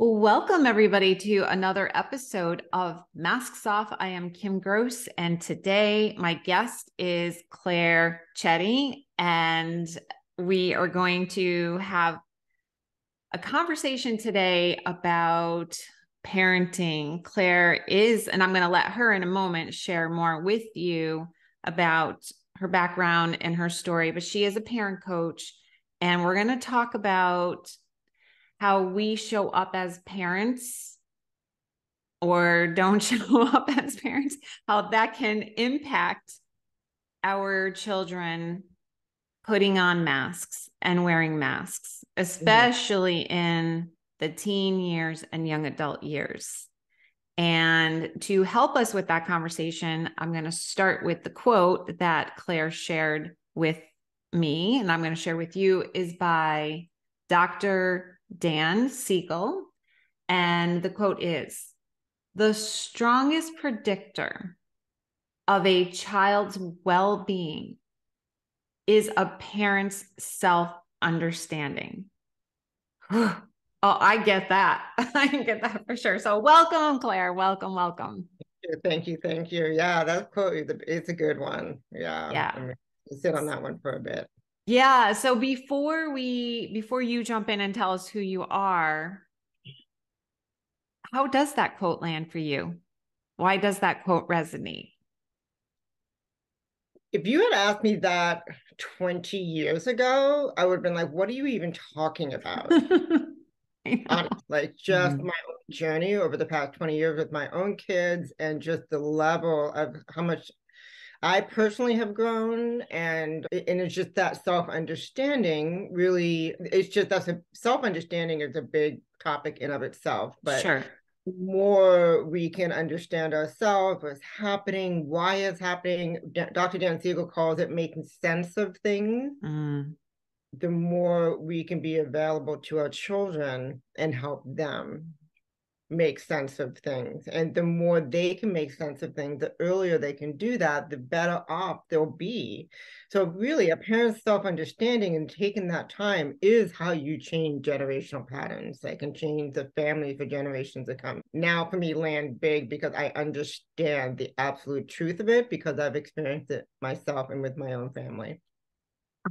Well, welcome everybody to another episode of Masks Off. I am Kim Gross, and today my guest is Claire Cetti, and we are going to have a conversation today about parenting. Claire is, and I'm going to let her in a moment share more with you about her background and her story, but she is a parent coach, and we're going to talk about how we show up as parents or don't show up as parents, how that can impact our children putting on masks and wearing masks, especially in the teen years and young adult years. And to help us with that conversation, I'm going to start with the quote that Claire shared with me, and I'm going to share with you, is by Dr. Dan Siegel. And the quote is, "The strongest predictor of a child's well-being is a parent's self-understanding." Oh, I get that. I get that for sure. So welcome, Claire. Welcome, welcome. Thank you. Yeah, that quote is a good one. Yeah. I'm gonna sit on that one for a bit. Yeah. So before you jump in and tell us who you are, how does that quote land for you? Why does that quote resonate? If you had asked me that 20 years ago, I would have been like, what are you even talking about? Honestly, like just my own journey over the past 20 years with my own kids and just the level of how much I personally have grown, and it's just that self-understanding really, it's just self-understanding is a big topic in of itself, but Sure. the more we can understand ourselves, what's happening, why it's happening, Dr. Dan Siegel calls it making sense of things, the more we can be available to our children and help them make sense of things. And the more they can make sense of things, the earlier they can do that, the better off they'll be. So really, a parent's self-understanding and taking that time is how you change generational patterns that can change the family for generations to come. Now for me, land big because I understand the absolute truth of it because I've experienced it myself and with my own family.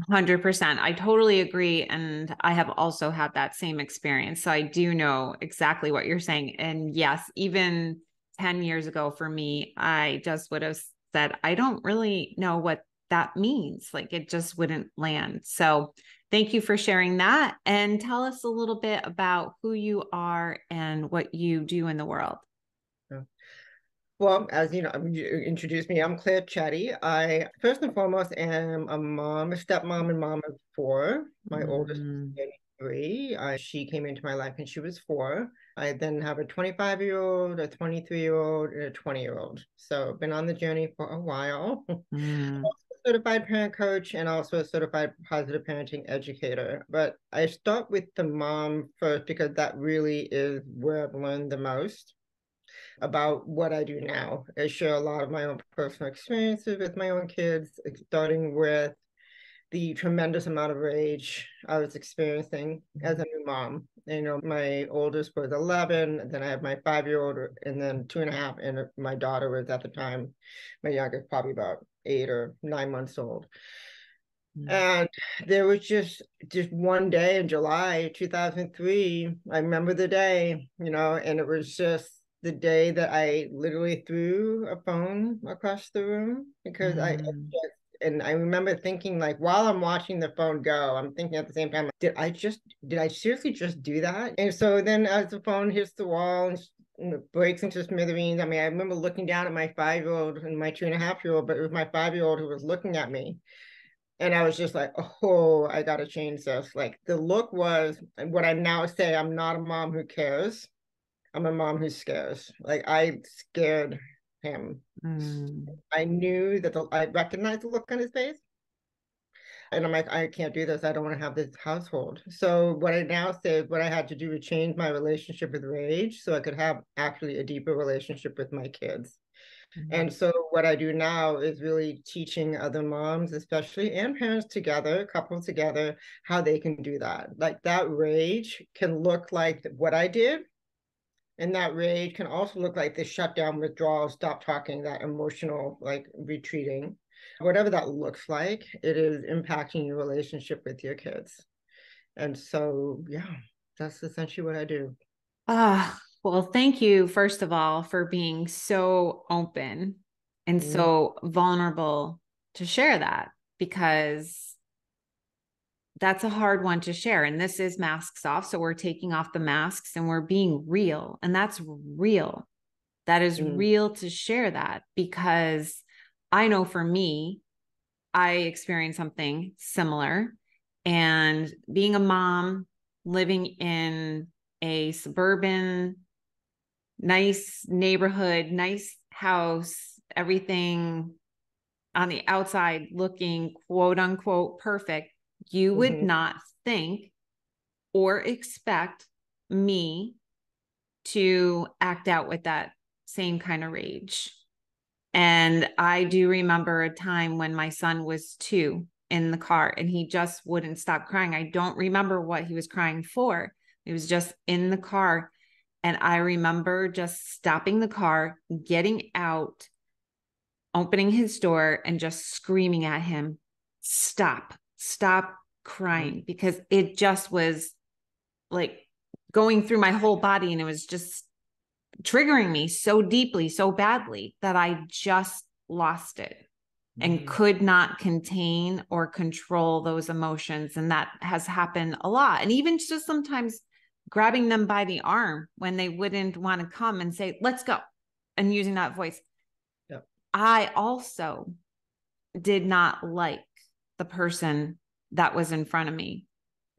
100%. I totally agree. And I have also had that same experience. So I do know exactly what you're saying. And yes, even 10 years ago for me, I just would have said, I don't really know what that means. Like it just wouldn't land. So thank you for sharing that. And tell us a little bit about who you are and what you do in the world. Well, as you know, you introduced me. I'm Claire Cetti. I first and foremost am a mom, a stepmom, and mom of four. My oldest is 3. She came into my life when she was 4. I then have a 25-year-old, a 23-year-old, and a 20-year-old. So I've been on the journey for a while. Also a certified parent coach and also a certified positive parenting educator. But I start with the mom first because that really is where I've learned the most about what I do now. I share a lot of my own personal experiences with my own kids, starting with the tremendous amount of rage I was experiencing as a new mom. You know, my oldest was 11, then I had my 5-year-old, and then 2.5, and my daughter was at the time, my youngest, probably about 8 or 9 months old. And there was just one day in July 2003. I remember the day, and it was just the day that I literally threw a phone across the room because and I remember thinking, like, while I'm watching the phone go, I'm thinking at the same time, did I seriously just do that? And so then as the phone hits the wall and it breaks into smithereens, I mean, I remember looking down at my 5-year-old and my 2.5-year-old, but it was my 5-year-old who was looking at me. And I was just like, oh, I got to change this. Like the look was what I now say, I'm not a mom who cares. I'm a mom who scares. Like I scared him. I knew that I recognized the look on his face. And I'm like, I can't do this. I don't want to have this household. So what I now say is what I had to do to change my relationship with rage so I could have actually a deeper relationship with my kids. And so what I do now is really teaching other moms, especially, and parents together, couples together, how they can do that. Like that rage can look like what I did, And that rage can also look like the shutdown, withdrawal, stop talking, that emotional, like retreating. Whatever that looks like, it is impacting your relationship with your kids. And so, yeah, that's essentially what I do. Well, thank you, first of all, for being so open and Mm-hmm. so vulnerable to share that, because that's a hard one to share. And this is Masks Off. So we're taking off the masks and we're being real. And that's real. That is Mm-hmm. real to share that, because I know for me, I experienced something similar. And being a mom, living in a suburban, nice neighborhood, nice house, everything on the outside looking quote unquote perfect, you would Mm-hmm. not think or expect me to act out with that same kind of rage. And I do remember a time when my son was 2 in the car and he just wouldn't stop crying. I don't remember what he was crying for. He was just in the car. And I remember just stopping the car, getting out, opening his door, and just screaming at him, stop, stop crying, because it just was like going through my whole body. And it was just triggering me so deeply, so badly, that I just lost it and Mm-hmm. could not contain or control those emotions. And that has happened a lot. And even just sometimes grabbing them by the arm when they wouldn't want to come and say, let's go, and using that voice. Yep. I also did not like the person that was in front of me.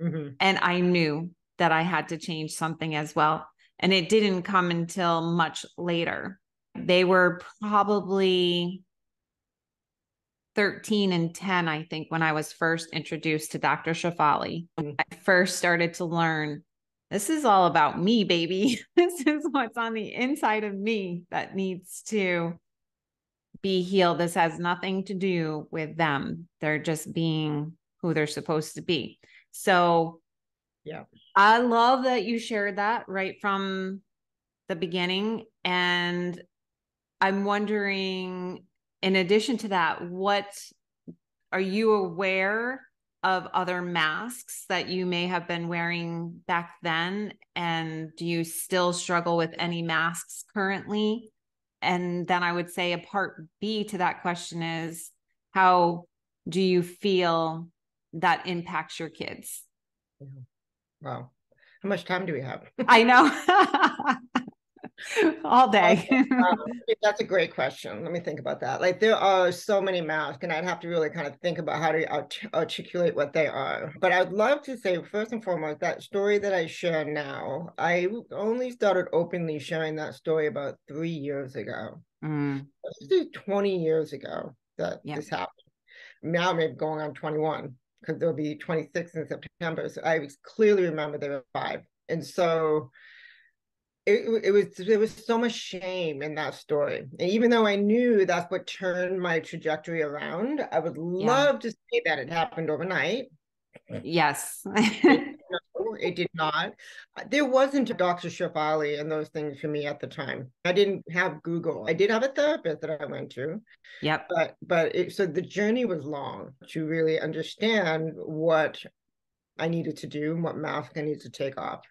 Mm-hmm. And I knew that I had to change something as well. And it didn't come until much later. They were probably 13 and 10, I think, when I was first introduced to Dr. Shafali. I first started to learn, this is all about me, baby. This is what's on the inside of me that needs to be healed. This has nothing to do with them. They're just being who they're supposed to be. So Yeah. I love that you shared that right from the beginning. And I'm wondering, in addition to that, what are you aware of other masks that you may have been wearing back then? And do you still struggle with any masks currently? And then I would say a part B to that question is, how do you feel that impacts your kids? Yeah. Wow. How much time do we have? I know. All day. That's a great question. Let me think about that. Like, there are so many masks, and I'd have to really kind of think about how to articulate what they are. But I'd love to say, first and foremost, that story that I share now, I only started openly sharing that story about 3 years ago. This is 20 years ago that Yeah. this happened. Now maybe going on 21, because there'll be 26 in September. So I clearly remember there were 5. And so there was so much shame in that story. And even though I knew that's what turned my trajectory around, I would Yeah. love to say that it happened overnight. Yes. It did not. There wasn't a Dr. Shafali and those things for me at the time. I didn't have Google. I did have a therapist that I went to, Yep. so the journey was long to really understand what I needed to do and what mask I needed to take off.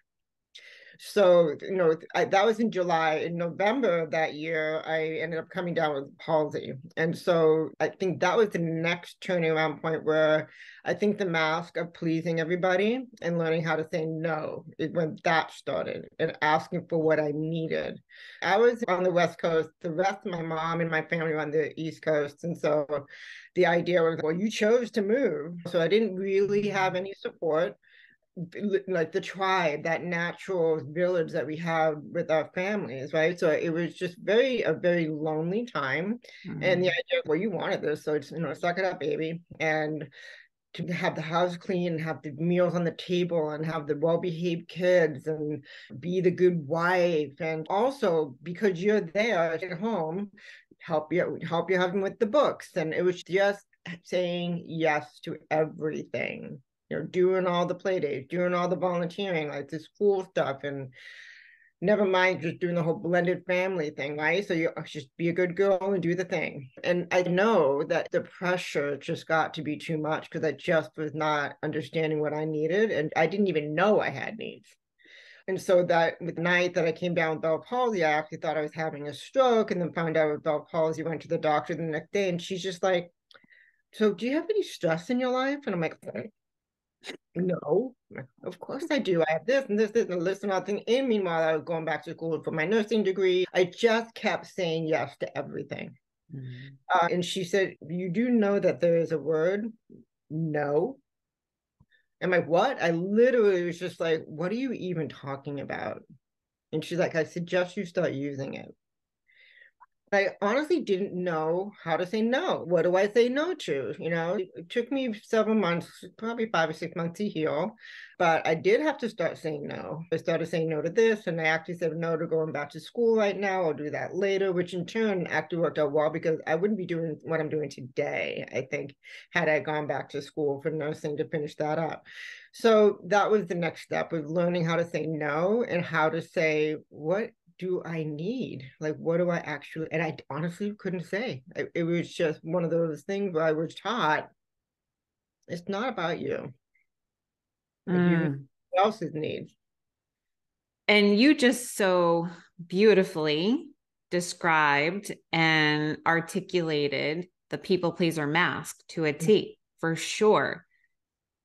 So, that was in July. In November of that year, I ended up coming down with palsy. And so I think that was the next turning around point where I think the mask of pleasing everybody and learning how to say no is when that started, and asking for what I needed. I was on the West Coast. The rest of my mom and my family were on the East Coast. And so the idea was, well, you chose to move. So I didn't really have any support, like the tribe, that natural village that we have with our families, right? So it was just a very lonely time. And the idea, well, you wanted this, so it's, suck it up, baby. And to have the house clean and have the meals on the table and have the well-behaved kids and be the good wife, and also because you're there at home, help your husband with the books. And it was just saying yes to everything, doing all the play dates, doing all the volunteering, like the school stuff. And Never mind just doing the whole blended family thing, right? So you just be a good girl and do the thing. And I know that the pressure just got to be too much because I just was not understanding what I needed. And I didn't even know I had needs. And so that with the night that I came down with Bell palsy, I actually thought I was having a stroke and then found out with Bell palsy, went to the doctor the next day. And she's just like, so do you have any stress in your life? And I'm like, no, of course I do. I have this and this, and a list of nothing. And meanwhile, I was going back to school for my nursing degree. I just kept saying yes to everything. Mm. And she said, you do know that there is a word, no. I'm like, what? I literally was just like, what are you even talking about? And she's like, I suggest you start using it. I honestly didn't know how to say no. What do I say no to? It took me several months, probably 5 or 6 months to heal, but I did have to start saying no. I started saying no to this, and I actually said no to going back to school right now. I'll do that later, which in turn actually worked out well because I wouldn't be doing what I'm doing today, I think, had I gone back to school for nursing to finish that up. So that was the next step, was learning how to say no and how to say what do I need? Like, what do I actually, and I honestly couldn't say. It was just one of those things where I was taught, it's not about you. Like, you need Mm. else's needs. And you just so beautifully described and articulated the people pleaser mask to a T, for sure.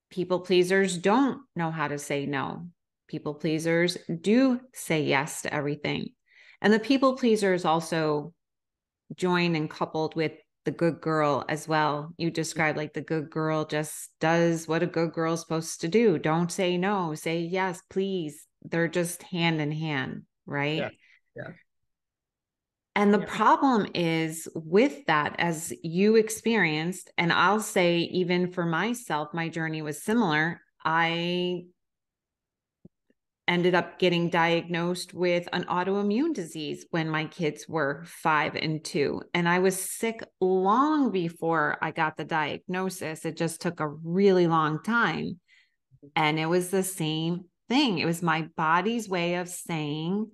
People pleasers don't know how to say no. People pleasers do say yes to everything. And the people pleasers also join and coupled with the good girl as well. You described like the good girl just does what a good girl's supposed to do. Don't say no, say yes, please. They're just hand in hand, Yeah. right? Yeah. And the Yeah. problem is with that, as you experienced, and I'll say, even for myself, my journey was similar. I ended up getting diagnosed with an autoimmune disease when my kids were 5 and 2. And I was sick long before I got the diagnosis. It just took a really long time. And it was the same thing. It was my body's way of saying,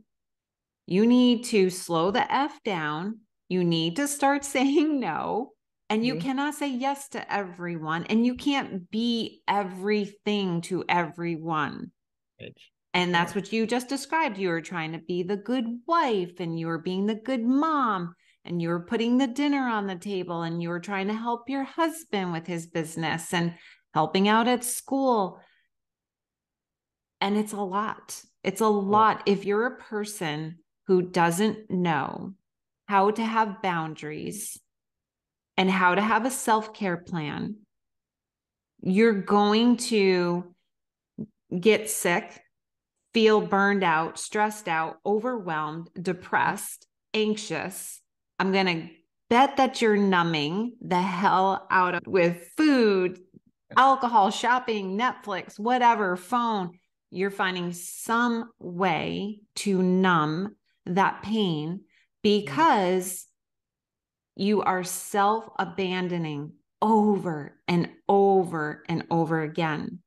you need to slow the F down. You need to start saying no. And you Mhm. cannot say yes to everyone. And you can't be everything to everyone. And Yeah. that's what you just described. You were trying to be the good wife, and you were being the good mom, and you were putting the dinner on the table, and you were trying to help your husband with his business and helping out at school. And it's a lot. It's a lot. If you're a person who doesn't know how to have boundaries and how to have a self-care plan, you're going to get sick, feel burned out, stressed out, overwhelmed, depressed, anxious. I'm going to bet that you're numbing the hell out of with food, alcohol, shopping, Netflix, whatever, phone. You're finding some way to numb that pain because you are self abandoning over and over and over again,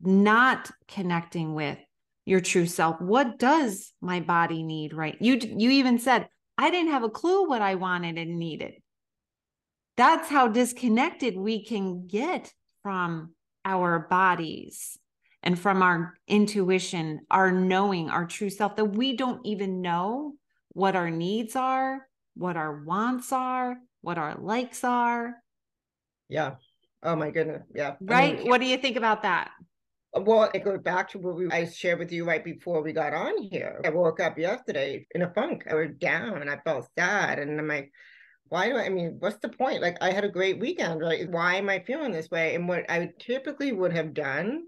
not connecting with your true self. What does my body need, right? You even said, I didn't have a clue what I wanted and needed. That's how disconnected we can get from our bodies and from our intuition, our knowing, our true self, that we don't even know what our needs are, what our wants are, what our likes are. Yeah. Oh my goodness. Yeah. I mean, Right? What do you think about that? well, it goes back to what I shared with you right before we got on here. I woke up yesterday in a funk. I was down and I felt sad. And I'm like, I mean, what's the point? Like, I had a great weekend, right? Why am I feeling this way? And what I typically would have done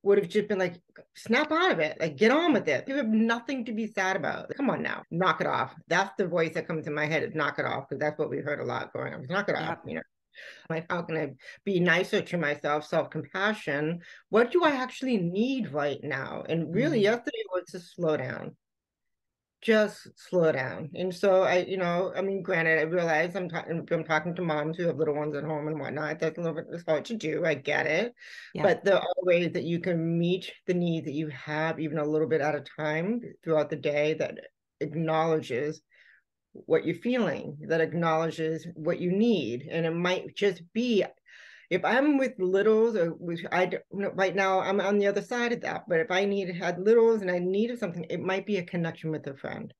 would have just been like, snap out of it, like, get on with it. You have nothing to be sad about. Come on now, knock it off. That's the voice that comes in my head, is knock it off, because that's what we heard a lot growing up. Knock it off, Yep. Like, how can I be nicer to myself? Self-compassion. What do I actually need right now? And really, Mm. yesterday was to slow down. just slow down. And so I mean, granted, I realize I'm talking to moms who have little ones at home and whatnot. That's a little bit, it's hard to do. I get it. Yeah. But there are ways that you can meet the needs that you have even a little bit at a time throughout the day that acknowledges what you're feeling, that acknowledges what you need. And it might just be, if I'm with littles, or right now I'm on the other side of that, but if had littles and I needed something, it might be a connection with a friend.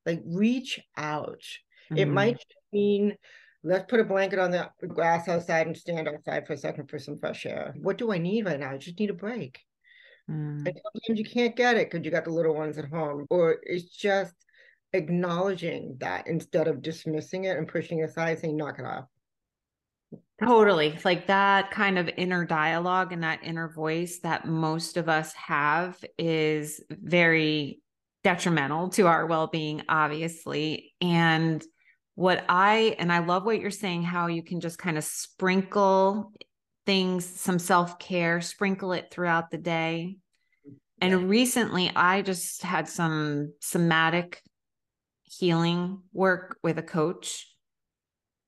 Like, reach out. It Mm, might mean, let's put a blanket on the grass outside and stand outside for a second for some fresh air. What do I need right now? I just need a break. And mm. sometimes you can't get it because you got the little ones at home, or it's just acknowledging that instead of dismissing it and pushing it aside, saying, knock it off. Totally. Like that kind of inner dialogue and that inner voice that most of us have is very detrimental to our well-being, obviously. And I love what you're saying, how you can just kind of sprinkle things, some self-care, sprinkle it throughout the day. Yeah. And recently I just had some somatic healing work with a coach.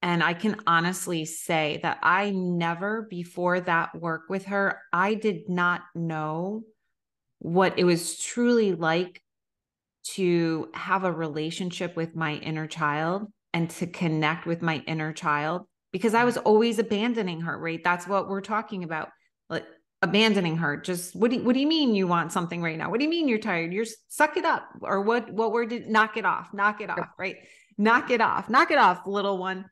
And I can honestly say that I never, before that work with her, I did not know what it was truly like to have a relationship with my inner child and to connect with my inner child, because I was always abandoning her, right? That's what we're talking about. Like, abandoning her. Just what do you mean you want something right now? What do you mean you're tired? You're suck it up. Or what word did knock it off, right? Knock it off, little one.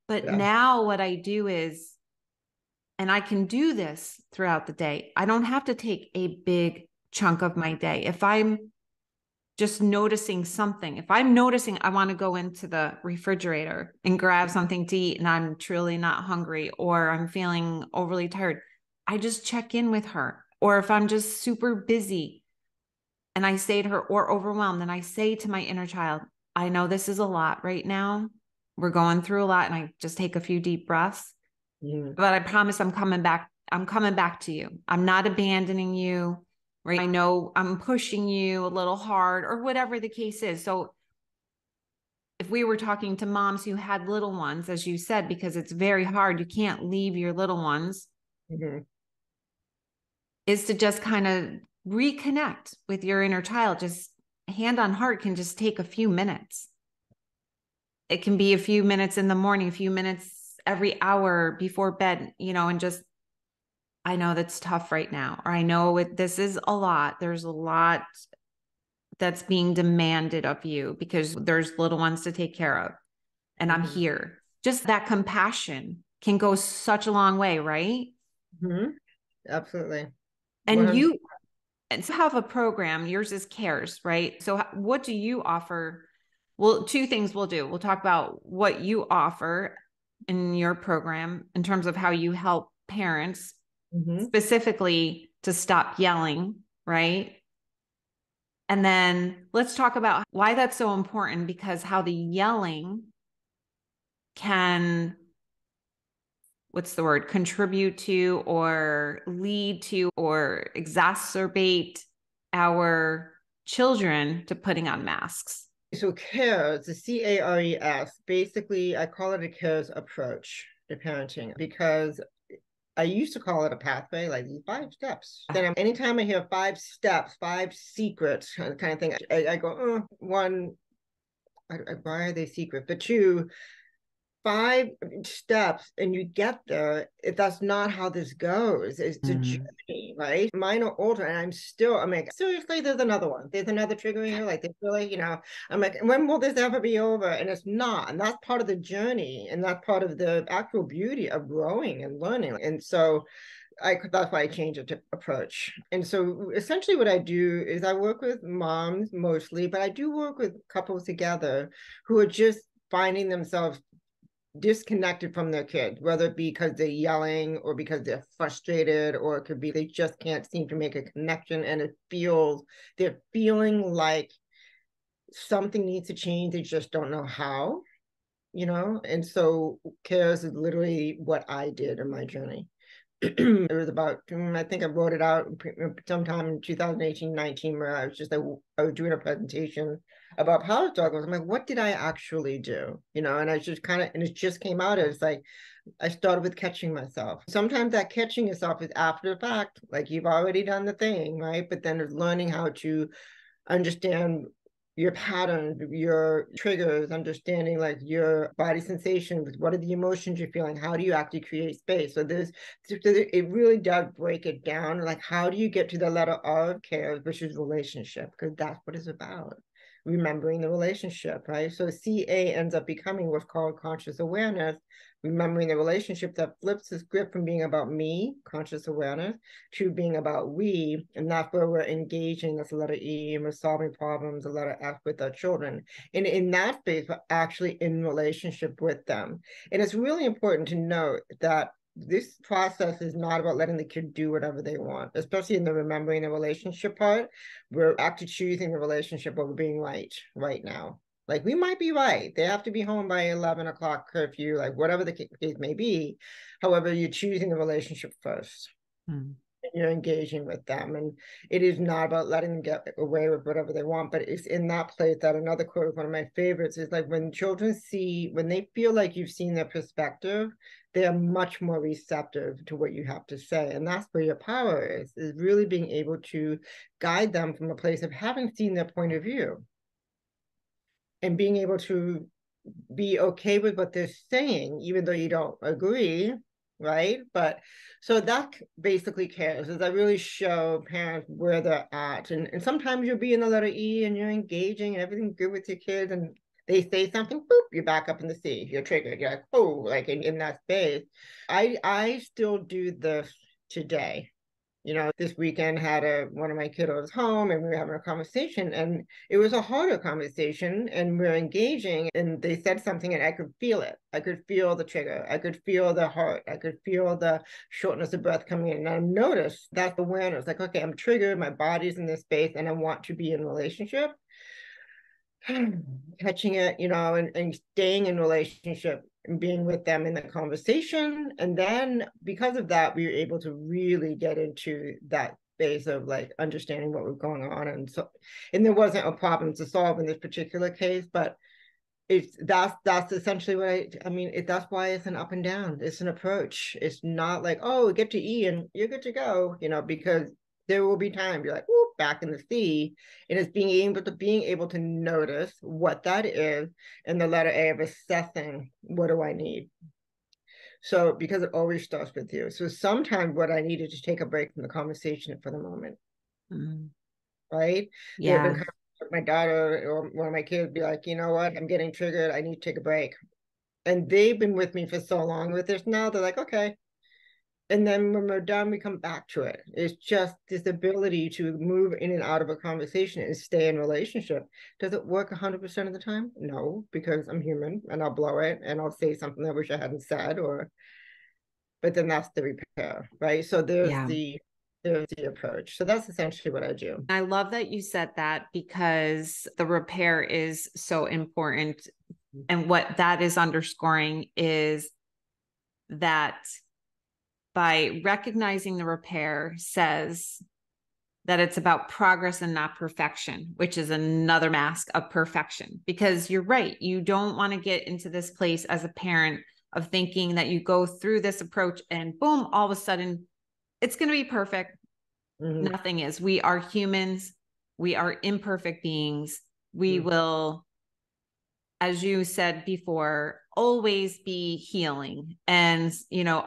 But Yeah. now what I do is, and I can do this throughout the day. I don't have to take a big chunk of my day. If I'm just noticing something, if I'm noticing I want to go into the refrigerator and grab something to eat and I'm truly not hungry, or I'm feeling overly tired, I just check in with her. Or if I'm just super busy and I say to her, or overwhelmed, and I say to my inner child, I know this is a lot right now. We're going through a lot. And I just take a few deep breaths, Mhm. but I promise I'm coming back. I'm coming back to you. I'm not abandoning you, right? I know I'm pushing you a little hard, or whatever the case is. So if we were talking to moms who had little ones, as you said, because it's very hard, you can't leave your little ones, Mhm. is to just kind of reconnect with your inner child. Just hand on heart can just take a few minutes. It can be a few minutes in the morning, a few minutes every hour before bed, and just, I know that's tough right now, or I know this is a lot. There's a lot that's being demanded of you because there's little ones to take care of, and I'm Mhm. here. Just that compassion can go such a long way, right? Mhm. Absolutely. And 100. you have a program, yours is CARES, right? So what do you offer? Well, two things we'll do. We'll talk about what you offer in your program in terms of how you help parents Mhm. specifically to stop yelling, right? And then let's talk about why that's so important, because how the yelling can, what's the word, contribute to or lead to or exacerbate our children to putting on masks. So CARES, the CARES, basically I call it a CARES approach to parenting, because I used to call it a pathway, like these 5 steps. Then anytime I hear 5 steps, 5 secrets kind of thing, I go, one, why are they secret? But two, 5 steps and you get there. That's not how this goes. It's a Mm. journey, right? Mine are older and I'm like, seriously, there's another one. There's another trigger here. Like, they really, I'm like, when will this ever be over? And it's not. And that's part of the journey. And that's part of the actual beauty of growing and learning. And so that's why I changed it to approach. And so essentially what I do is I work with moms mostly, but I do work with couples together who are just finding themselves disconnected from their kid, whether it be because they're yelling or because they're frustrated, or it could be they just can't seem to make a connection, and they're feeling like something needs to change. They just don't know how, And so CARES is literally what I did in my journey. It was about, I think I wrote it out sometime in 2018, 19, where I was doing a presentation about power struggles, I'm like, what did I actually do? And I just kind of, and it just came out as like, I started with catching myself. Sometimes that catching yourself is after the fact, like you've already done the thing, right? But then it's learning how to understand your patterns, your triggers, understanding like your body sensations, what are the emotions you're feeling, how do you actually create space? So it really does break it down. Like, how do you get to the letter R of care, which is relationship? Because that's what it's about. Remembering the relationship, right? So CA ends up becoming what's called conscious awareness, remembering the relationship that flips the script from being about me, conscious awareness, to being about we. And that's where we're engaging. That's the letter E, and we're solving problems, the letter F with our children. And in that space, we're actually in relationship with them. And it's really important to note that this process is not about letting the kid do whatever they want, especially in the remembering the relationship part. We're actually choosing the relationship over being right now. Like, we might be right. They have to be home by 11 o'clock curfew, like whatever the case may be. However, you're choosing the relationship first. And you're engaging with them. And it is not about letting them get away with whatever they want, but it's in that place that another quote, one of my favorites, is like, when they feel like you've seen their perspective, they're much more receptive to what you have to say. And that's where your power is really being able to guide them from a place of having seen their point of view and being able to be okay with what they're saying, even though you don't agree, right? But so that basically cares, is I really show parents where they're at. And sometimes you'll be in the letter E and you're engaging and everything's good with your kids, and they say something, boop, you're back up in the C, you're triggered, you're like, oh, like in that space. I still do this today. This weekend had one of my kiddos home, and we were having a conversation, and it was a harder conversation, and we are engaging, and they said something and I could feel it. I could feel the trigger. I could feel the heart. I could feel the shortness of breath coming in. And I noticed that awareness, like, okay, I'm triggered. My body's in this space and I want to be in a relationship. Catching it, and staying in relationship and being with them in the conversation. And then because of that, we were able to really get into that phase of like understanding what was going on. And there wasn't a problem to solve in this particular case, but that's essentially what that's why it's an up and down. It's an approach. It's not like, oh, get to E and you're good to go, because there will be times you're like, whoop, back in the C. And it's being able to notice what that is, and the letter A of assessing, what do I need? So because it always starts with you. So sometimes what I needed to take a break from the conversation for the moment. Right? Yeah. There have been my daughter or one of my kids be like, you know what, I'm getting triggered, I need to take a break. And they've been with me for so long with this now, they're like, okay. And then when we're done, we come back to it. It's just this ability to move in and out of a conversation and stay in relationship. Does it work 100% of the time? No, because I'm human and I'll blow it and I'll say something I wish I hadn't said, but then that's the repair, right? So there's the approach. So that's essentially what I do. I love that you said that, because the repair is so important. And what that is underscoring is that by recognizing the repair says that it's about progress and not perfection, which is another mask of perfection. Because you're right, you don't want to get into this place as a parent of thinking that you go through this approach and boom, all of a sudden it's going to be perfect. Nothing is. We are humans. We are imperfect beings. We will, as you said before, always be healing and,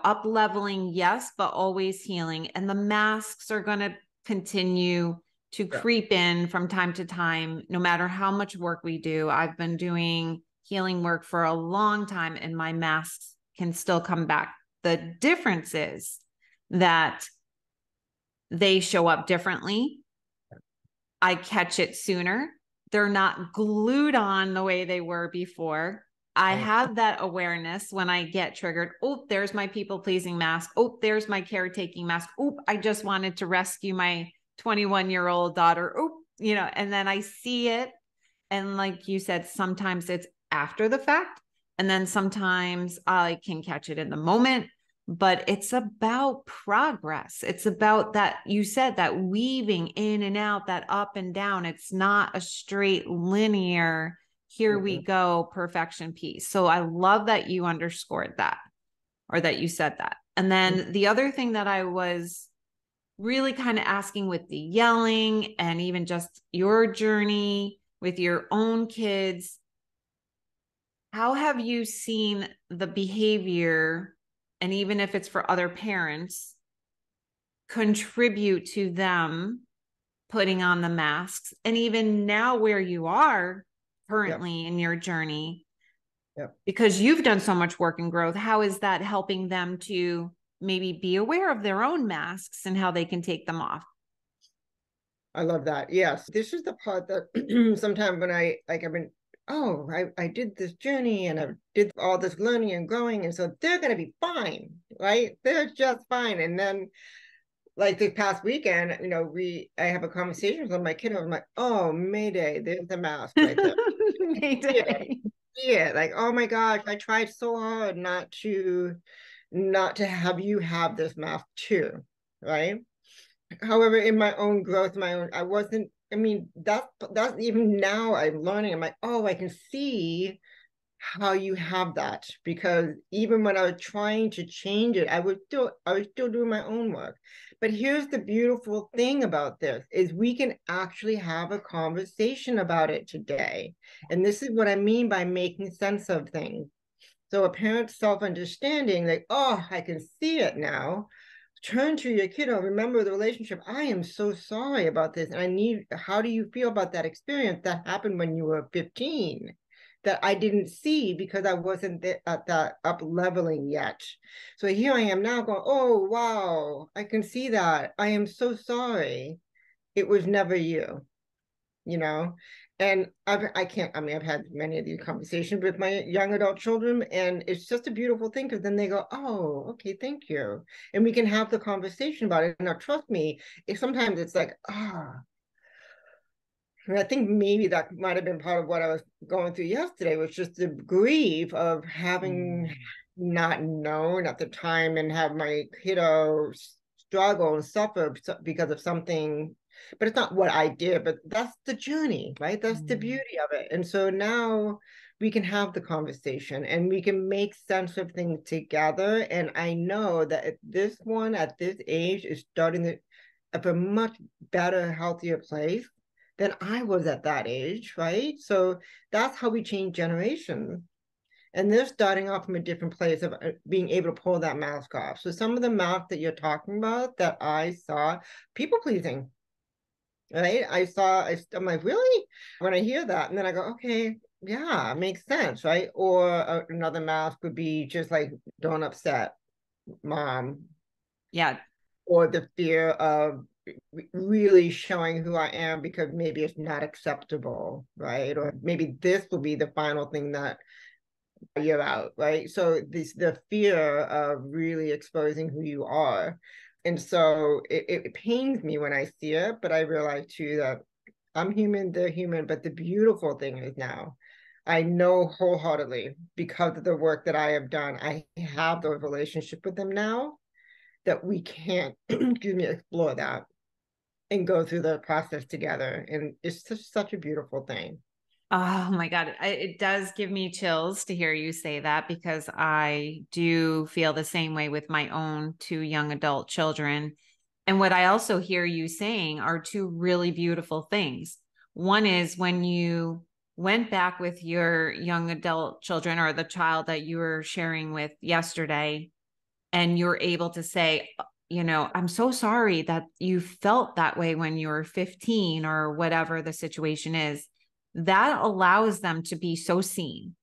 up leveling. Yes, but always healing. And the masks are going to continue to creep in from time to time, no matter how much work we do. I've been doing healing work for a long time, and my masks can still come back. The difference is that they show up differently. I catch it sooner. They're not glued on the way they were before. I have that awareness when I get triggered. Oh, there's my people-pleasing mask. Oh, there's my caretaking mask. Oh, I just wanted to rescue my 21-year-old daughter. Oh, and then I see it. And like you said, sometimes it's after the fact. And then sometimes I can catch it in the moment. but it's about progress. It's about that, you said, that weaving in and out, that up and down. It's not a straight linear, here we go, perfection piece. So I love that you underscored that, or that you said that. And then the other thing that I was really kind of asking with the yelling and even just your journey with your own kids, how have you seen the behavior, and even if it's for other parents, contribute to them putting on the masks? And even now where you are currently in your journey, because you've done so much work and growth, how is that helping them to maybe be aware of their own masks and how they can take them off? I love that. Yes. This is the part that sometimes when I've been, oh, I did this journey and I did all this learning and growing. And so they're going to be fine, right? They're just fine. And then like this past weekend, I have a conversation with my kid. I'm like, oh, Mayday, there's the mask right there. Mayday. Yeah. Like, oh my gosh, I tried so hard not to have you have this mask too. Right. However, in my own growth, I wasn't, that's even now I'm learning. I'm like, oh, I can see how you have that, because even when I was trying to change it, I was still doing my own work. But here's the beautiful thing about this is we can actually have a conversation about it today. And this is what I mean by making sense of things. So a parent's self-understanding, like, oh, I can see it now. Turn to your kiddo, remember the relationship. I am so sorry about this. And how do you feel about that experience that happened when you were 15 that I didn't see because I wasn't at that up leveling yet? So here I am now going, oh, wow, I can see that. I am so sorry. It was never you, you know? And I've had many of these conversations with my young adult children, and it's just a beautiful thing because then they go, oh, okay, thank you. And we can have the conversation about it. Now, trust me, sometimes it's like, and I think maybe that might have been part of what I was going through yesterday, was just the grief of having not known at the time and have my kiddo struggle and suffer because of something. But it's not what I did, but that's the journey, right? That's the beauty of it. And so now we can have the conversation and we can make sense of things together. And I know that at this age is starting at a much better, healthier place than I was at that age, right? So that's how we change generations. And they're starting off from a different place of being able to pull that mask off. So some of the mask that you're talking about that I saw, people pleasing, right? I'm like, really? When I hear that, and then I go, okay, yeah, it makes sense, right? Or another mask would be just like, don't upset mom. Yeah. Or the fear of really showing who I am because maybe it's not acceptable, right? Or maybe this will be the final thing that you're out, right? So the fear of really exposing who you are. And so it pains me when I see it, but I realize too that I'm human, they're human. But the beautiful thing is now I know wholeheartedly, because of the work that I have done, I have those relationships with them now that we can't excuse me, explore that and go through the process together. And it's just such a beautiful thing. Oh my God. It does give me chills to hear you say that, because I do feel the same way with my own two young adult children. And what I also hear you saying are two really beautiful things. One is when you went back with your young adult children, or the child that you were sharing with yesterday, and you're able to say, I'm so sorry that you felt that way when you were 15 or whatever the situation is. That allows them to be so seen.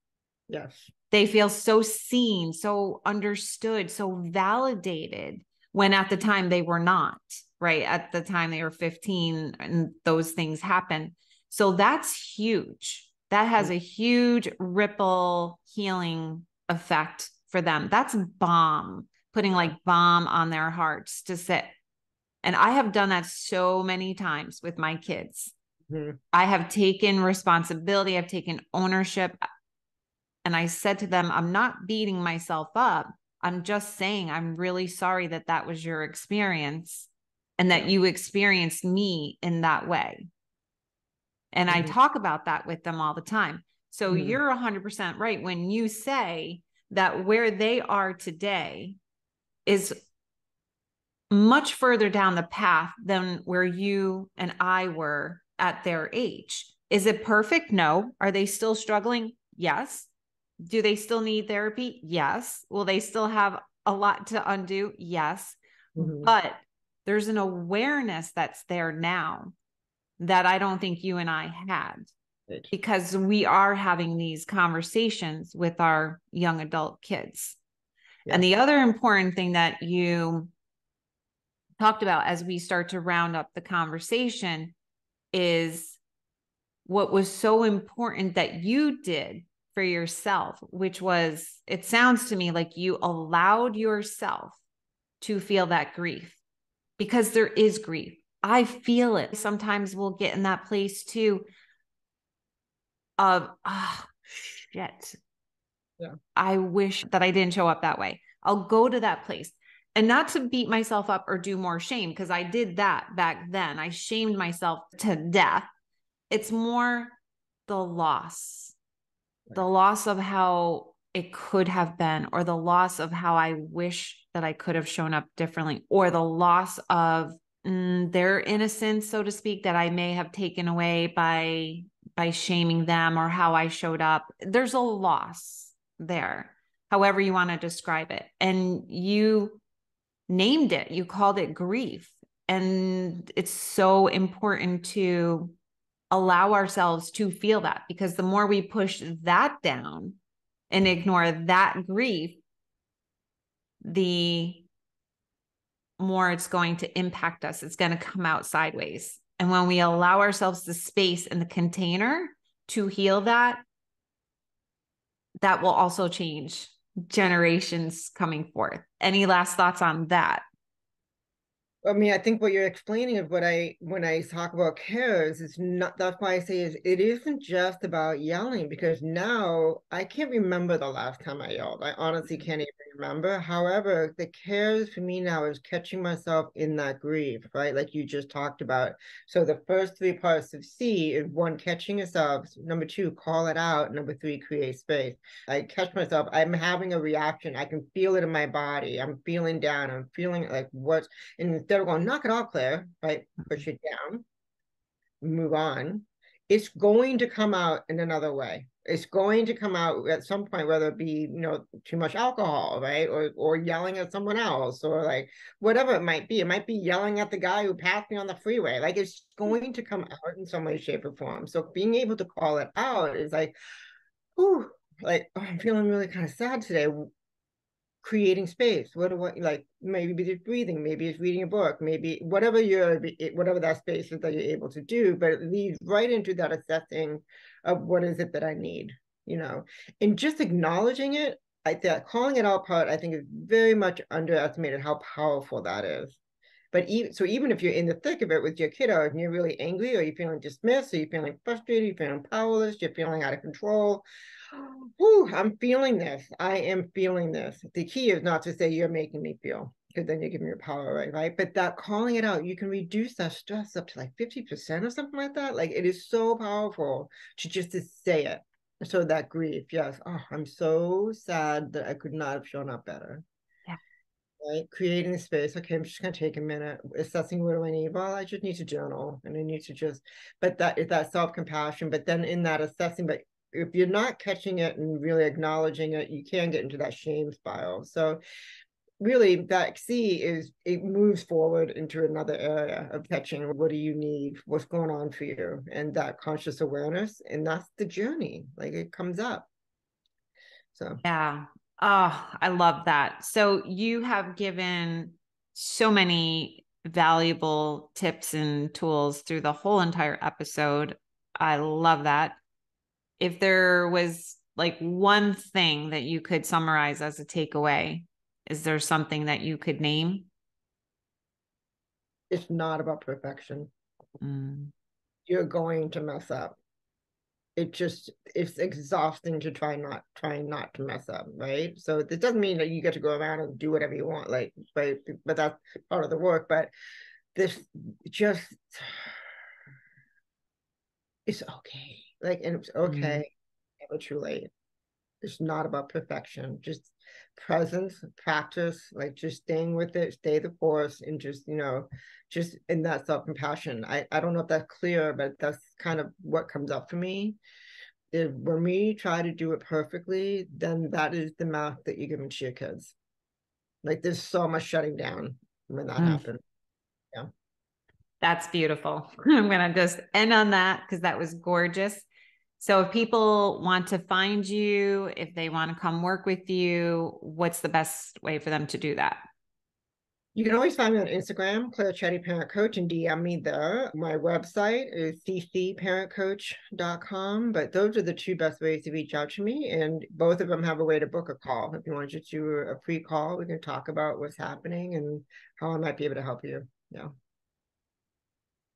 Yes. They feel so seen, so understood, so validated, when at the time they were not, right? At the time they were 15 and those things happen. So that's huge. That has a huge ripple healing effect for them. That's bomb, putting like bomb on their hearts to sit. And I have done that so many times with my kids. I have taken responsibility. I've taken ownership. And I said to them, I'm not beating myself up. I'm just saying, I'm really sorry that that was your experience and that Yeah. you experienced me in that way. And I Mhm. talk about that with them all the time. So Mhm. you're 100% right when you say that where they are today is much further down the path than where you and I were at their age. Is it perfect? No. Are they still struggling? Yes. Do they still need therapy? Yes. Will they still have a lot to undo? Yes. Mhm. But there's an awareness that's there now that I don't think you and I had, Right. because we are having these conversations with our young adult kids. And Yeah. the other important thing that you talked about as we start to round up the conversation is what was so important that you did for yourself, which was, it sounds to me like you allowed yourself to feel that grief, because there is grief. I feel it. Sometimes we'll get in that place too of, shit, Yeah. I wish that I didn't show up that way. I'll go to that place. And not to beat myself up or do more shame, because I did that back then. I shamed myself to death. It's more the Right. loss of how it could have been, or the loss of how I wish that I could have shown up differently, or the loss of their innocence, so to speak, that I may have taken away by shaming them, or how I showed up. There's a loss there, however you want to describe it. And you named it, you called it grief. And it's so important to allow ourselves to feel that, because the more we push that down and ignore that grief, the more it's going to impact us. It's going to come out sideways. And when we allow ourselves the space and the container to heal that, that will also change generations coming forth. Any last thoughts on that? I mean, I think what you're explaining is what when I talk about cares, it's not, that's why I say is it isn't just about yelling, because now I can't remember the last time I yelled. I honestly can't even remember. However, the cares for me now is catching myself in that grief, right? Like you just talked about. So the first three parts of C is one, catching yourself. Number two, call it out. Number three, create space. I catch myself. I'm having a reaction. I can feel it in my body. I'm feeling down. I'm feeling like what's, and instead of going, knock it off, Claire, right? Push it down, move on. It's going to come out in another way. It's going to come out at some point, whether it be, too much alcohol, right? Or yelling at someone else, or like whatever it might be. It might be yelling at the guy who passed me on the freeway. Like it's going to come out in some way, shape, or form. So being able to call it out is like, whew, like, oh, I'm feeling really kind of sad today. Creating space. What do I like? Maybe it's breathing, maybe it's reading a book, maybe whatever that space is that you're able to do, but it leads right into that assessing of what is it that I need, and just acknowledging it. That calling it out part, I think, is very much underestimated how powerful that is. But even if you're in the thick of it with your kiddo, and you're really angry, or you're feeling dismissed, or you're feeling frustrated, you're feeling powerless, you're feeling out of control, whew, I'm feeling this. I am feeling this. The key is not to say you're making me feel, because then you're giving your power away, right? But that calling it out, you can reduce that stress up to like 50% or something like that. Like it is so powerful to say it. So that grief, yes. Oh, I'm so sad that I could not have shown up better. Yeah. Right? Creating the space. Okay, I'm just gonna take a minute, assessing what do I need. Well, I just need to journal, and I need to just, but that self-compassion. But then in that assessing, but if you're not catching it and really acknowledging it, you can get into that shame spiral. So really that C is, it moves forward into another area of catching what do you need, what's going on for you, and that conscious awareness, and that's the journey. Like it comes up. So Yeah. Oh, I love that. So you have given so many valuable tips and tools through the whole entire episode. I love that. If there was like one thing that you could summarize as a takeaway, is there something that you could name? it's not about perfection. Mm, You're going to mess up. it's exhausting to trying not to mess up, right? So this doesn't mean that you get to go around and do whatever you want, like, but that's part of the work. But this just, it's okay. Like, and it's okay. Never too late. It's not about perfection, just presence, practice, like just staying with it, stay the course, and just, just in that self-compassion. I don't know if that's clear, but that's kind of what comes up for me. When we try to do it perfectly, then that is the math that you're giving to your kids. Like, there's so much shutting down when that happens. Yeah. That's beautiful. I'm going to just end on that because that was gorgeous. So if people want to find you, if they want to come work with you, what's the best way for them to do that? You can always find me on Instagram, Claire Cetti Parent Coach, and DM me there. My website is ccparentcoach.com, but those are the two best ways to reach out to me. And both of them have a way to book a call. If you want to do a free call, we can talk about what's happening and how I might be able to help you. Yeah.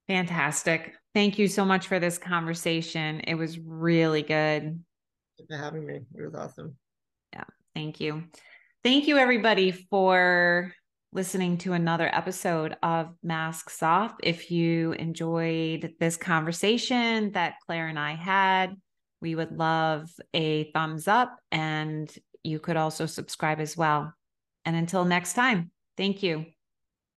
Fantastic. Thank you so much for this conversation. It was really good. Thanks for having me. It was awesome. Yeah. Thank you. Thank you, everybody, for listening to another episode of Masks Off. If you enjoyed this conversation that Claire and I had, we would love a thumbs up, and you could also subscribe as well. And until next time, thank you.